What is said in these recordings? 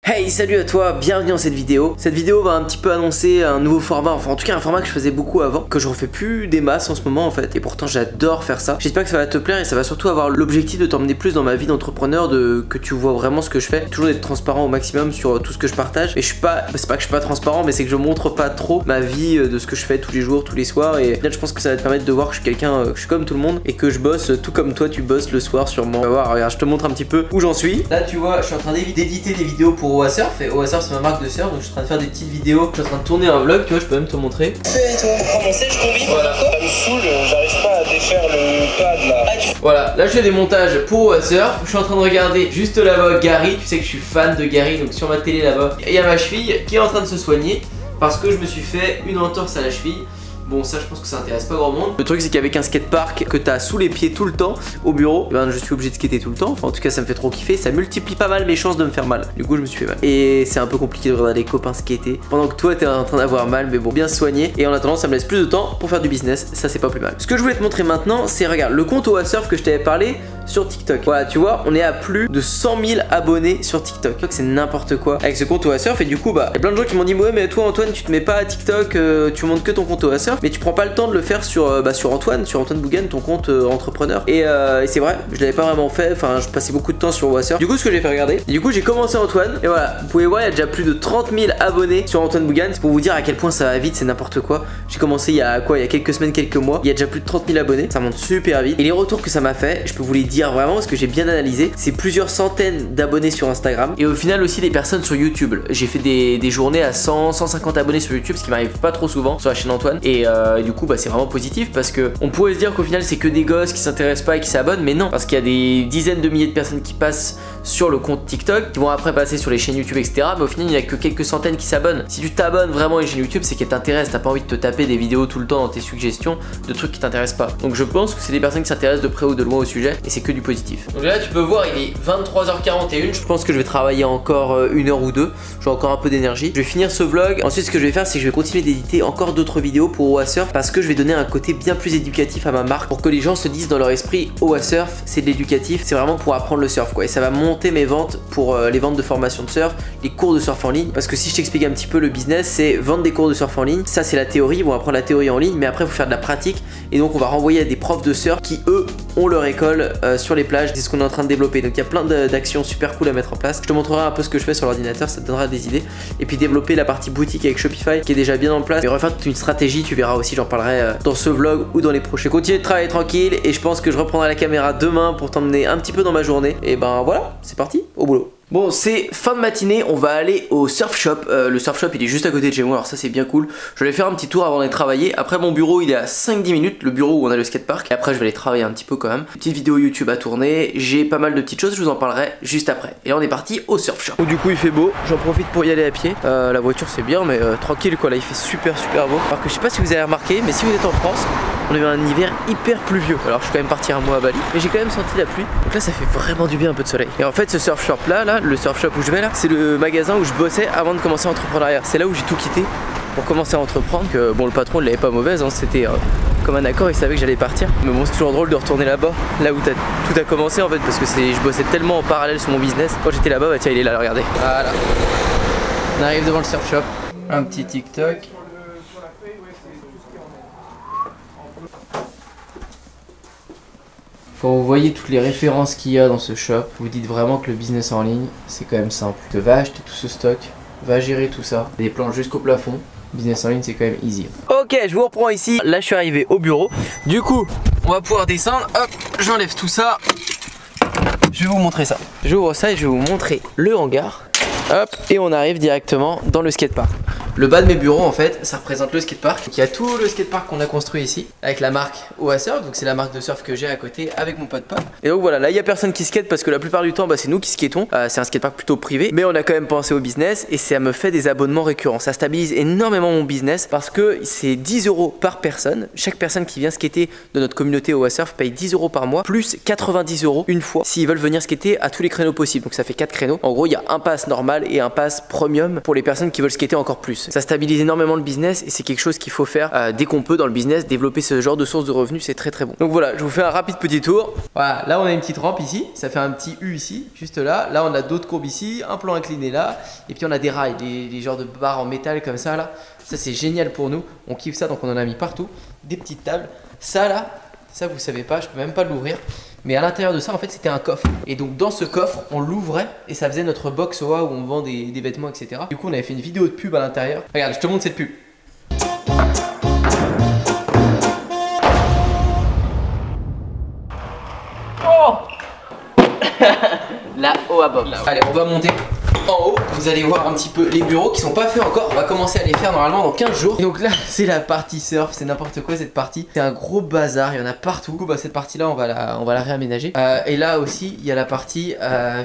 Hey, salut à toi, bienvenue dans cette vidéo. Cette vidéo va un petit peu annoncer un nouveau format, enfin en tout cas un format que je faisais beaucoup avant, que je refais plus des masses en ce moment en fait, et pourtant j'adore faire ça. J'espère que ça va te plaire et ça va surtout avoir l'objectif de t'emmener plus dans ma vie d'entrepreneur, que tu vois vraiment ce que je fais, toujours d'être transparent au maximum sur tout ce que je partage. Et je suis pas, c'est pas que je suis pas transparent, mais c'est que je montre pas trop ma vie de ce que je fais tous les jours, tous les soirs. Et là je pense que ça va te permettre de voir que je suis quelqu'un, que je suis comme tout le monde et que je bosse tout comme toi tu bosses le soir sûrement. On va voir, regarde, je te montre un petit peu où j'en suis. Là tu vois, je suis en train d'éditer des vidéos pour OASurf et OASurf c'est ma marque de surf, donc je suis en train de faire des petites vidéos, je suis en train de tourner un vlog, tu vois, je peux même te montrer. Fais toi, commencer, je combine. Voilà. Ça me saoule, j'arrive pas à défaire le pad là. Voilà, là je fais des montages pour OASurf, je suis en train de regarder juste là-bas Gary, tu sais que je suis fan de Gary, donc sur ma télé là-bas, il y a ma cheville qui est en train de se soigner parce que je me suis fait une entorse à la cheville. Bon, ça je pense que ça intéresse pas grand monde. Le truc c'est qu'avec un skatepark que t'as sous les pieds tout le temps au bureau, ben je suis obligé de skater tout le temps. Enfin en tout cas ça me fait trop kiffer, ça multiplie pas mal mes chances de me faire mal. Du coup je me suis fait mal. Et c'est un peu compliqué de regarder les copains skater pendant que toi t'es en train d'avoir mal, mais bon, bien soigné. Et en attendant ça me laisse plus de temps pour faire du business, ça c'est pas plus mal. Ce que je voulais te montrer maintenant c'est, regarde, le compte OASurf que je t'avais parlé sur TikTok. Voilà, tu vois, on est à plus de 100 000 abonnés sur TikTok. C'est n'importe quoi avec ce compte OASurf. Et du coup, bah, il y a plein de gens qui m'ont dit, ouais, mais toi, Antoine, tu te mets pas à TikTok, tu montes que ton compte OASurf, mais tu prends pas le temps de le faire sur Antoine Bougan, ton compte entrepreneur. Et c'est vrai, je l'avais pas vraiment fait. Enfin, je passais beaucoup de temps sur OASurf. Du coup, ce que j'ai fait, regarder. Du coup, j'ai commencé Antoine. Et voilà, vous pouvez voir, il y a déjà plus de 30 000 abonnés sur Antoine Bougan. C'est pour vous dire à quel point ça va vite, c'est n'importe quoi. J'ai commencé il y a quoi, il y a quelques semaines, quelques mois. Il y a déjà plus de 30 000 abonnés. Ça monte super vite. Et les retours que ça m'a fait, je peux vous les dire vraiment parce que j'ai bien analysé. C'est plusieurs centaines d'abonnés sur Instagram. Et au final aussi des personnes sur YouTube. J'ai fait des journées à 100, 150 abonnés sur YouTube, ce qui m'arrive pas trop souvent sur la chaîne Antoine. Et du coup, bah, c'est vraiment positif parce que on pourrait se dire qu'au final c'est que des gosses qui s'intéressent pas et qui s'abonnent, mais non, parce qu'il y a des dizaines de milliers de personnes qui passent sur le compte TikTok, qui vont après passer sur les chaînes YouTube, etc. Mais au final, il n'y a que quelques centaines qui s'abonnent. Si tu t'abonnes vraiment à une chaîne YouTube, c'est qu'elle t'intéresse. T'as pas envie de te taper des vidéos tout le temps dans tes suggestions de trucs qui t'intéressent pas. Donc je pense que c'est des personnes qui s'intéressent de près ou de loin au sujet et c'est que du positif. Donc là, tu peux voir, il est 23h41. Je pense que je vais travailler encore une heure ou deux. J'ai encore un peu d'énergie. Je vais finir ce vlog. Ensuite, ce que je vais faire, c'est que je vais continuer d'éditer encore d'autres vidéos pour OASurf parce que je vais donner un côté bien plus éducatif à ma marque pour que les gens se disent dans leur esprit, OASurf, c'est de l'éducatif, c'est vraiment pour apprendre le surf quoi. Et ça va monter mes ventes pour les ventes de formation de surf, les cours de surf en ligne. Parce que si je t'explique un petit peu le business, c'est vendre des cours de surf en ligne. Ça, c'est la théorie. Ils vont apprendre la théorie en ligne, mais après, il faut faire de la pratique. Et donc, on va renvoyer à des profs de surf qui, eux, ont leur école sur les plages. C'est ce qu'on est en train de développer. Donc, il y a plein d'actions super cool à mettre en place. Je te montrerai un peu ce que je fais sur l'ordinateur, ça te donnera des idées. Et puis, développer la partie boutique avec Shopify qui est déjà bien en place. Et refaire toute une stratégie, tu verras aussi, j'en parlerai dans ce vlog ou dans les prochains. Je vais continuer de travailler tranquille et je pense que je reprendrai la caméra demain pour t'emmener un petit peu dans ma journée. Et ben voilà, c'est parti, au boulot. Bon, c'est fin de matinée, on va aller au surf shop. Le surf shop il est juste à côté de chez moi, alors ça c'est bien cool. Je vais aller faire un petit tour avant d'aller travailler. Après mon bureau il est à 5-10 minutes, le bureau où on a le skatepark. Et après je vais aller travailler un petit peu quand même. Petite vidéo YouTube à tourner, j'ai pas mal de petites choses, je vous en parlerai juste après. Et là on est parti au surf shop. Du coup il fait beau, j'en profite pour y aller à pied. La voiture c'est bien mais tranquille quoi, là il fait super beau. Alors que je sais pas si vous avez remarqué, mais si vous êtes en France, on a eu un hiver hyper pluvieux. Alors je suis quand même parti un mois à Bali, mais j'ai quand même senti la pluie. Donc là ça fait vraiment du bien, un peu de soleil. Et en fait ce surf shop là, le surf shop où je vais là, c'est le magasin où je bossais avant de commencer l'entrepreneuriat. C'est là où j'ai tout quitté pour commencer à entreprendre. Que bon, le patron il l'avait pas mauvaise, hein, c'était comme un accord, il savait que j'allais partir. Mais bon, c'est toujours drôle de retourner là-bas, là où tout a commencé en fait, parce que je bossais tellement en parallèle sur mon business. Quand j'étais là-bas, bah tiens, il est là, regardez. Voilà. On arrive devant le surf shop. Un petit TikTok. Quand vous voyez toutes les références qu'il y a dans ce shop, vous dites vraiment que le business en ligne, c'est quand même simple. Tu vas acheter tout ce stock, va gérer tout ça, des plans jusqu'au plafond. Business en ligne, c'est quand même easy. Ok, je vous reprends ici. Là, je suis arrivé au bureau. Du coup, on va pouvoir descendre. Hop, j'enlève tout ça. Je vais vous montrer ça. J'ouvre ça et je vais vous montrer le hangar. Hop, et on arrive directement dans le skatepark. Le bas de mes bureaux en fait, ça représente le skatepark. Donc il y a tout le skatepark qu'on a construit ici avec la marque OASurf, donc c'est la marque de surf que j'ai à côté avec mon pote Pop. Et donc voilà, là il y a personne qui skate parce que la plupart du temps c'est nous qui skatons. C'est un skatepark plutôt privé, mais on a quand même pensé au business et ça me fait des abonnements récurrents. Ça stabilise énormément mon business parce que c'est 10 € par personne. Chaque personne qui vient skater de notre communauté OASurf paye 10 € par mois plus 90 € une fois s'ils veulent venir skater à tous les créneaux possibles. Donc ça fait 4 créneaux. En gros, il y a un pass normal et un pass premium pour les personnes qui veulent skater encore plus. ça stabilise énormément le business et c'est quelque chose qu'il faut faire dès qu'on peut dans le business. Développer ce genre de source de revenus, c'est très bon. Donc voilà, je vous fais un rapide petit tour. Voilà, là on a une petite rampe ici, ça fait un petit U ici, juste là. Là on a d'autres courbes ici, un plan incliné là, et puis on a des rails, des genres de barres en métal comme ça là. Ça c'est génial pour nous, on kiffe ça, donc on en a mis partout. Des petites tables, ça là, ça vous savez pas, je peux même pas l'ouvrir. Mais à l'intérieur de ça, en fait, c'était un coffre. Et donc, dans ce coffre, on l'ouvrait et ça faisait notre box OA où on vend des vêtements, etc. Du coup, on avait fait une vidéo de pub à l'intérieur. Regarde, je te montre cette pub. Oh là haut à Bob. Allez, on va monter en haut. Vous allez voir un petit peu les bureaux qui sont pas faits encore. On va commencer à les faire normalement dans 15 jours. Et donc là, c'est la partie surf. C'est n'importe quoi cette partie. C'est un gros bazar. Il y en a partout. Du coup, bah, cette partie-là, on va la réaménager. Et là aussi, il y a la partie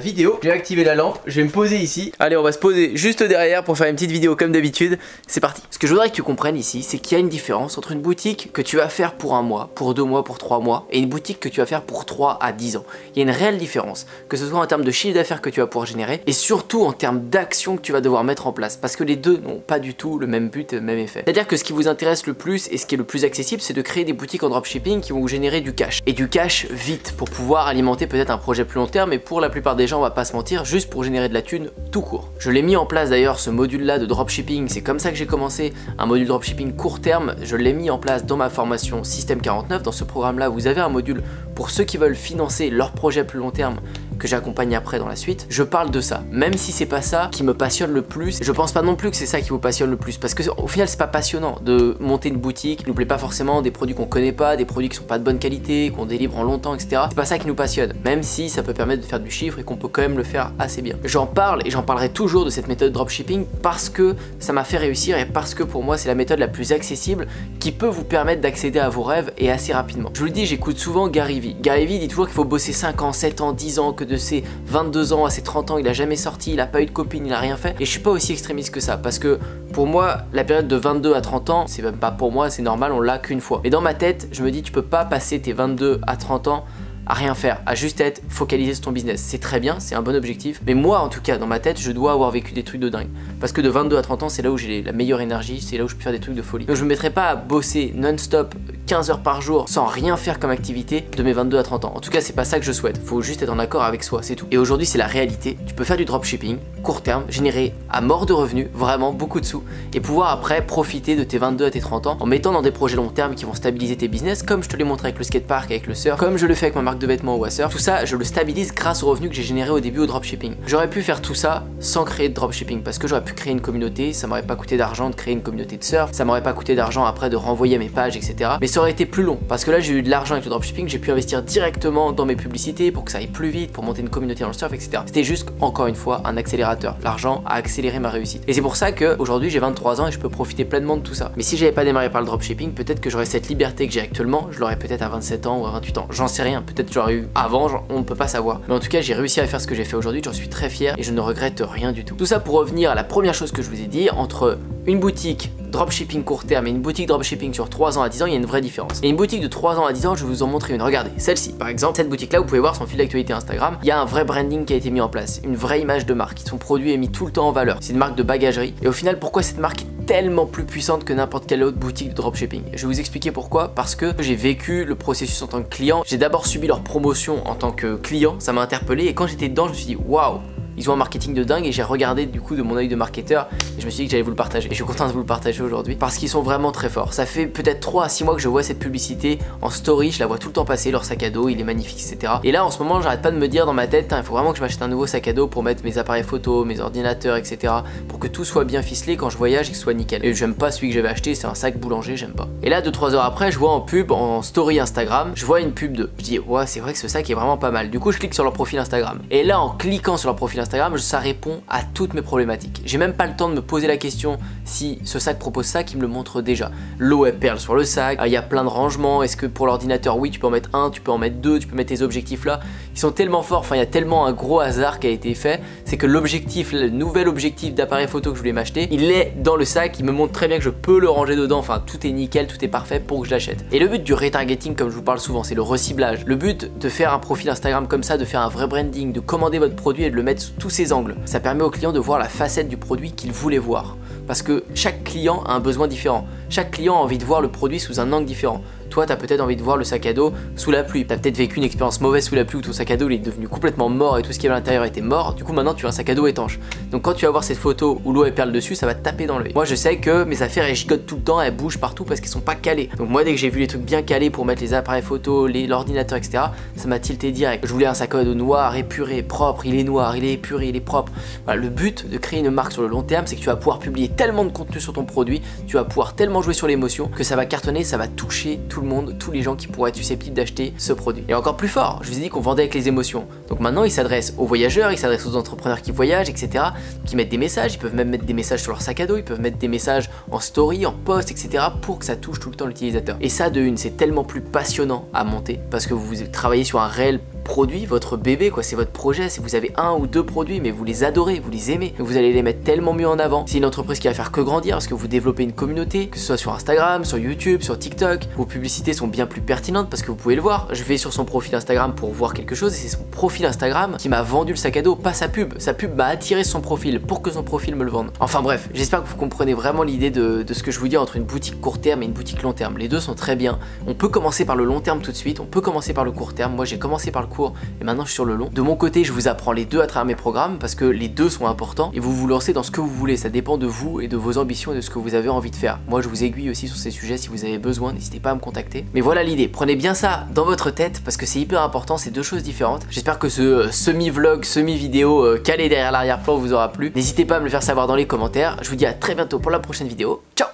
vidéo. J'ai activé la lampe. Je vais me poser ici. Allez, on va se poser juste derrière pour faire une petite vidéo comme d'habitude. C'est parti. Ce que je voudrais que tu comprennes ici, c'est qu'il y a une différence entre une boutique que tu vas faire pour un mois, pour 2 mois, pour 3 mois et une boutique que tu vas faire pour 3 à 10 ans. Il y a une réelle différence, que ce soit en termes de chiffre d'affaires que tu vas pouvoir générer et surtout en termes d'action que tu vas devoir mettre en place, parce que les deux n'ont pas du tout le même but et le même effet. C'est-à-dire que ce qui vous intéresse le plus et ce qui est le plus accessible, c'est de créer des boutiques en dropshipping qui vont vous générer du cash, et du cash vite, pour pouvoir alimenter peut-être un projet plus long terme, mais pour la plupart des gens, on va pas se mentir, juste pour générer de la thune tout court. Je l'ai mis en place d'ailleurs, ce module-là de dropshipping, c'est comme ça que j'ai commencé, un module dropshipping court terme, je l'ai mis en place dans ma formation Système 49. Dans ce programme-là, vous avez un module pour ceux qui veulent financer leur projet plus long terme, que j'accompagne après dans la suite. Je parle de ça, même si c'est pas ça qui me passionne le plus. Je pense pas non plus que c'est ça qui vous passionne le plus, parce que au final c'est pas passionnant de monter une boutique qui nous plaît pas forcément, des produits qu'on connaît pas, des produits qui sont pas de bonne qualité, qu'on délivre en longtemps, etc. C'est pas ça qui nous passionne, même si ça peut permettre de faire du chiffre et qu'on peut quand même le faire assez bien. J'en parle et j'en parlerai toujours de cette méthode dropshipping parce que ça m'a fait réussir et parce que pour moi c'est la méthode la plus accessible qui peut vous permettre d'accéder à vos rêves et assez rapidement. Je vous le dis, j'écoute souvent Gary Vee. Gary Vee dit toujours qu'il faut bosser 5 ans, 7 ans, 10 ans, que de ses 22 ans à ses 30 ans il a jamais sorti, il a pas eu de copine, il a rien fait, et je suis pas aussi extrémiste que ça, parce que pour moi la période de 22 à 30 ans c'est même pas pour moi, c'est normal, on l'a qu'une fois. Mais dans ma tête je me dis tu peux pas passer tes 22 à 30 ans à rien faire, à juste être focalisé sur ton business. C'est très bien, c'est un bon objectif, mais moi en tout cas dans ma tête je dois avoir vécu des trucs de dingue, parce que de 22 à 30 ans c'est là où j'ai la meilleure énergie, c'est là où je peux faire des trucs de folie. Donc je me mettrai pas à bosser non-stop 15 heures par jour sans rien faire comme activité de mes 22 à 30 ans. En tout cas c'est pas ça que je souhaite, faut juste être en accord avec soi, c'est tout. Et aujourd'hui c'est la réalité, tu peux faire du dropshipping court terme, générer à mort de revenus, vraiment beaucoup de sous, et pouvoir après profiter de tes 22 à tes 30 ans en mettant dans des projets long terme qui vont stabiliser tes business, comme je te l'ai montré avec le skatepark, avec le surf, comme je le fais avec ma marque de vêtements ou à surf. Tout ça je le stabilise grâce aux revenus que j'ai générés au début au dropshipping. J'aurais pu faire tout ça sans créer de dropshipping, parce que j'aurais pu créer une communauté, ça m'aurait pas coûté d'argent de créer une communauté de surf, ça m'aurait pas coûté d'argent après de renvoyer mes pages, etc. Mais ça aurait été plus long, parce que là j'ai eu de l'argent avec le dropshipping, j'ai pu investir directement dans mes publicités pour que ça aille plus vite, pour monter une communauté dans le surf, etc. C'était juste encore une fois un accélérateur. L'argent a accéléré ma réussite. Et c'est pour ça que aujourd'hui j'ai 23 ans et je peux profiter pleinement de tout ça. Mais si j'avais pas démarré par le dropshipping, peut-être que j'aurais cette liberté que j'ai actuellement, je l'aurais peut-être à 27 ans ou à 28 ans. J'en sais rien, peut-être que j'aurais eu avant, on ne peut pas savoir. Mais en tout cas, j'ai réussi à faire ce que j'ai fait aujourd'hui, j'en suis très fier et je ne regrette rien du tout. Tout ça pour revenir à la première chose que je vous ai dit, entre une boutique dropshipping court terme et une boutique dropshipping sur 3 ans à 10 ans, il y a une vraie différence. Et une boutique de 3 ans à 10 ans, je vais vous en montrer une. Regardez, celle-ci par exemple, cette boutique là, vous pouvez voir son fil d'actualité Instagram, il y a un vrai branding qui a été mis en place, une vraie image de marque, son produit est mis tout le temps en valeur. C'est une marque de bagagerie. Et au final, pourquoi cette marque est tellement plus puissante que n'importe quelle autre boutique de dropshipping? Je vais vous expliquer pourquoi. Parce que j'ai vécu le processus en tant que client, j'ai d'abord subi leur promotion en tant que client, ça m'a interpellé, et quand j'étais dedans, je me suis dit waouh, ils ont un marketing de dingue, et j'ai regardé du coup de mon œil de marketeur et je me suis dit que j'allais vous le partager. Et je suis content de vous le partager aujourd'hui parce qu'ils sont vraiment très forts. Ça fait peut-être 3 à 6 mois que je vois cette publicité en story, je la vois tout le temps passer, leur sac à dos, il est magnifique, etc. Et là en ce moment, j'arrête pas de me dire dans ma tête, il faut vraiment que je m'achète un nouveau sac à dos pour mettre mes appareils photo, mes ordinateurs, etc. pour que tout soit bien ficelé quand je voyage et que ce soit nickel. Et j'aime pas celui que j'avais acheté, c'est un sac boulanger, j'aime pas. Et là 2-3 heures après, je vois en pub, en story Instagram, je vois une pub de. Je dis ouais, c'est vrai que ce sac est vraiment pas mal. Du coup, je clique sur leur profil Instagram. Et là en cliquant sur leur profil Instagram, ça répond à toutes mes problématiques. J'ai même pas le temps de me poser la question si ce sac propose ça, qui me le montre déjà. L'eau elle perle sur le sac, il y a plein de rangements, est-ce que pour l'ordinateur, oui tu peux en mettre un, tu peux en mettre deux, tu peux mettre tes objectifs là. Ils sont tellement forts, enfin il y a tellement un gros hasard qui a été fait, c'est que l'objectif, le nouvel objectif d'appareil photo que je voulais m'acheter, il est dans le sac, il me montre très bien que je peux le ranger dedans, enfin tout est nickel, tout est parfait pour que je l'achète. Et le but du retargeting, comme je vous parle souvent, c'est le reciblage. Le but de faire un profil Instagram comme ça, de faire un vrai branding, de commander votre produit et de le mettre tous ses angles. Ça permet au client de voir la facette du produit qu'il voulait voir. Parce que chaque client a un besoin différent. Chaque client a envie de voir le produit sous un angle différent. Toi, tu as peut-être envie de voir le sac à dos sous la pluie. Tu as peut-être vécu une expérience mauvaise sous la pluie où ton sac à dos il est devenu complètement mort et tout ce qui est à l'intérieur était mort. Du coup, maintenant, tu as un sac à dos étanche. Donc, quand tu vas voir cette photo où l'eau elle perle dessus, ça va te taper dans l'œil. Moi, je sais que mes affaires elles gigotent tout le temps, elles bougent partout parce qu'elles sont pas calées. Donc, moi, dès que j'ai vu les trucs bien calés pour mettre les appareils photo, l'ordinateur, etc., ça m'a tilté direct. Je voulais un sac à dos noir, épuré, propre. Il est noir, il est épuré, il est propre. Voilà, le but de créer une marque sur le long terme, c'est que tu vas pouvoir publier tellement de contenu sur ton produit, tu vas pouvoir tellement jouer sur l'émotion que ça va cartonner, ça va toucher tout le monde, tous les gens qui pourraient être susceptibles d'acheter ce produit. Et encore plus fort, je vous ai dit qu'on vendait avec les émotions. Donc maintenant, il s'adresse aux voyageurs, il s'adresse aux entrepreneurs qui voyagent, etc., qui mettent des messages, ils peuvent même mettre des messages sur leur sac à dos, ils peuvent mettre des messages en story, en post, etc., pour que ça touche tout le temps l'utilisateur. Et ça, de une, c'est tellement plus passionnant à monter parce que vous travaillez sur un réel produit, votre bébé quoi, c'est votre projet. Si vous avez un ou deux produits mais vous les adorez, vous les aimez, vous allez les mettre tellement mieux en avant. C'est une entreprise qui va faire que grandir parce que vous développez une communauté, que ce soit sur Instagram, sur YouTube, sur TikTok. Vos publicités sont bien plus pertinentes parce que vous pouvez le voir. Je vais sur son profil Instagram pour voir quelque chose et c'est son profil Instagram qui m'a vendu le sac à dos, pas sa pub. Sa pub m'a attiré sur son profil pour que son profil me le vende. Enfin bref, j'espère que vous comprenez vraiment l'idée de ce que je vous dis entre une boutique court terme et une boutique long terme. Les deux sont très bien. On peut commencer par le long terme tout de suite, on peut commencer par le court terme. Moi j'ai commencé par le court et maintenant je suis sur le long. De mon côté, je vous apprends les deux à travers mes programmes parce que les deux sont importants et vous vous lancez dans ce que vous voulez. Ça dépend de vous et de vos ambitions et de ce que vous avez envie de faire. Moi, je vous aiguille aussi sur ces sujets si vous avez besoin. N'hésitez pas à me contacter. Mais voilà l'idée. Prenez bien ça dans votre tête parce que c'est hyper important. C'est deux choses différentes. J'espère que ce semi-vlog, semi-vidéo calé derrière l'arrière-plan vous aura plu. N'hésitez pas à me le faire savoir dans les commentaires. Je vous dis à très bientôt pour la prochaine vidéo. Ciao!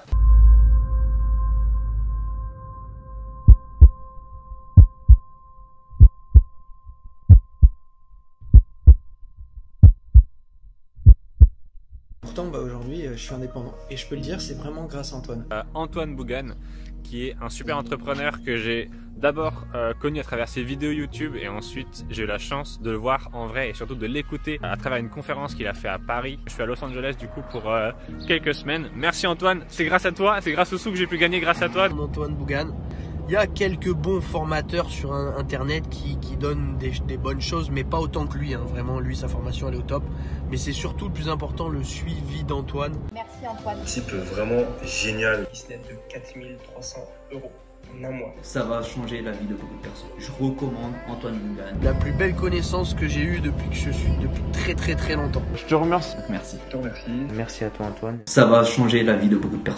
Bah aujourd'hui je suis indépendant et je peux le dire, c'est vraiment grâce à Antoine. Antoine Bougan, qui est un super entrepreneur que j'ai d'abord connu à travers ses vidéos YouTube et ensuite j'ai eu la chance de le voir en vrai et surtout de l'écouter à travers une conférence qu'il a fait à Paris. Je suis à Los Angeles du coup pour quelques semaines. Merci Antoine, c'est grâce à toi, c'est grâce au sous que j'ai pu gagner grâce à toi. Antoine Bougan. Il y a quelques bons formateurs sur internet qui donnent des bonnes choses, mais pas autant que lui, hein. Vraiment, lui, sa formation, elle est au top. Mais c'est surtout le plus important, le suivi d'Antoine. Merci Antoine. Type vraiment génial. Business de 4300 € en un mois. Ça va changer la vie de beaucoup de personnes. Je recommande Antoine Bougan. La plus belle connaissance que j'ai eue depuis que je suis, depuis très longtemps. Je te remercie. Merci. Je te remercie. Merci à toi Antoine. Ça va changer la vie de beaucoup de personnes.